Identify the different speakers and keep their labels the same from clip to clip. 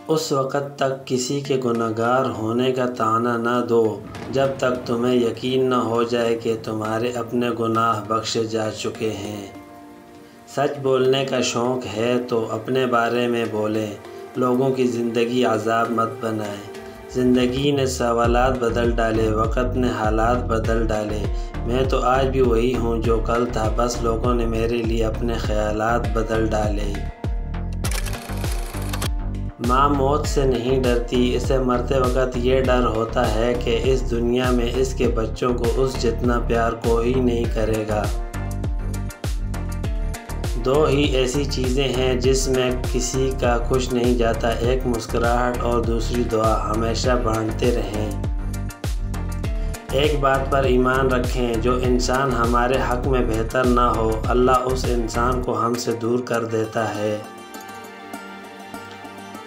Speaker 1: اس وقت تک کسی کے گنہگار ہونے کا طعنہ نہ دو جب تک تمہیں یقین نہ ہو جائے کہ تمہارے اپنے گناہ بخشے جا چکے ہیں۔ سچ بولنے کا شوق ہے تو اپنے بارے میں بولیں، لوگوں کی زندگی عذاب مت بنائیں۔ زندگی نے سوالات بدل ڈالے، وقت نے حالات بدل ڈالے، میں تو آج بھی وہی ہوں جو کل تھا، بس لوگوں نے میرے لیے اپنے خیالات بدل ڈالے۔ ماں موت سے نہیں ڈرتی، اسے مرتے وقت یہ ڈر ہوتا ہے کہ اس دنیا میں اس کے بچوں کو اس جتنا پیار کوئی نہیں کرے گا۔ دو ہی ایسی چیزیں ہیں جس میں کسی کا خوش نہیں جاتا، ایک مسکراہٹ اور دوسری دعا، ہمیشہ بانٹتے رہیں۔ ایک بات پر ایمان رکھیں، جو انسان ہمارے حق میں بہتر نہ ہو، اللہ اس انسان کو ہم سے دور کر دیتا ہے۔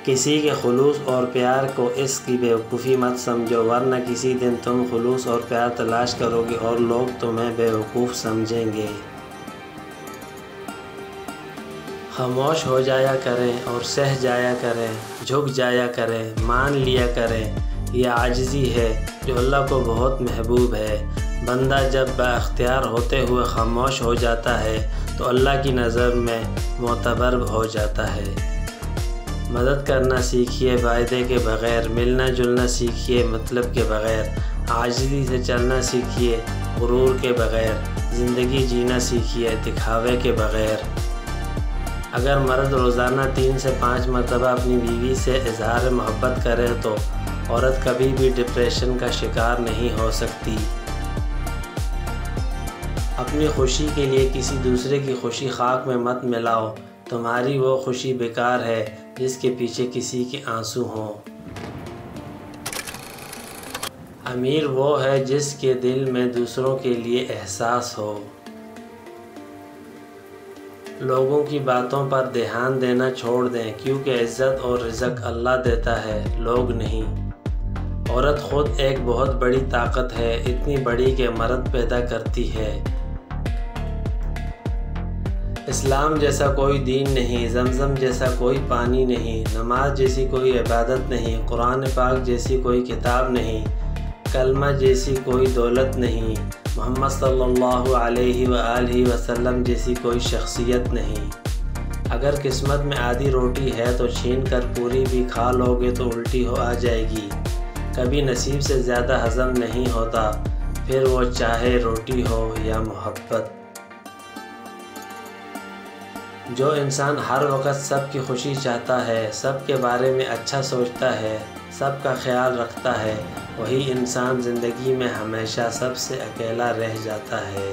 Speaker 1: کسی کے خلوص اور پیار کو اس کی بیوقوفی مت سمجھو، ورنہ کسی دن تم خلوص اور پیار تلاش کرو گے اور لوگ تمہیں بیوقوف سمجھیں گے۔ خاموش ہو جایا کریں اور سہ جایا کریں، جھک جایا کریں، مان لیا کریں، یہ عاجزی ہے جو اللہ کو بہت محبوب ہے۔ بندہ جب بااختیار ہوتے ہوئے خاموش ہو جاتا ہے تو اللہ کی نظر میں معتبر ہو جاتا ہے۔ مدد کرنا سیکھیے وعدے کے بغیر، ملنا جلنا سیکھیے مطلب کے بغیر، عاجزی سے چلنا سیکھیے غرور کے بغیر، زندگی جینا سیکھیے دکھاوے کے بغیر۔ اگر مرد روزانہ 3 سے 5 مرتبہ اپنی بیوی سے اظہار محبت کرے تو عورت کبھی بھی ڈپریشن کا شکار نہیں ہو سکتی۔ اپنی خوشی کے لیے کسی دوسرے کی خوشی خاک میں مت ملاؤ، تمہاری وہ خوشی بیکار ہے جس کے پیچھے کسی کے آنسو ہوں۔ امیر وہ ہے جس کے دل میں دوسروں کے لیے احساس ہو۔ لوگوں کی باتوں پر دھیان دینا چھوڑ دیں، کیونکہ عزت اور رزق اللہ دیتا ہے، لوگ نہیں۔ عورت خود ایک بہت بڑی طاقت ہے، اتنی بڑی کہ مرد پیدا کرتی ہے۔ اسلام جیسا کوئی دین نہیں، زمزم جیسا کوئی پانی نہیں، نماز جیسی کوئی عبادت نہیں، قرآن پاک جیسی کوئی کتاب نہیں، کلمہ جیسی کوئی دولت نہیں، محمد صلی اللہ علیہ وآلہ وسلم جیسی کوئی شخصیت نہیں۔ اگر قسمت میں آدھی روٹی ہے تو چھین کر پوری بھی کھا لو گے تو الٹی آ جائے گی۔ کبھی نصیب سے زیادہ ہضم نہیں ہوتا، پھر وہ چاہے روٹی ہو یا محبت۔ جو انسان ہر وقت سب کی خوشی چاہتا ہے، سب کے بارے میں اچھا سوچتا ہے، سب کا خیال رکھتا ہے، وہی انسان زندگی میں ہمیشہ سب سے اکیلا رہ جاتا ہے۔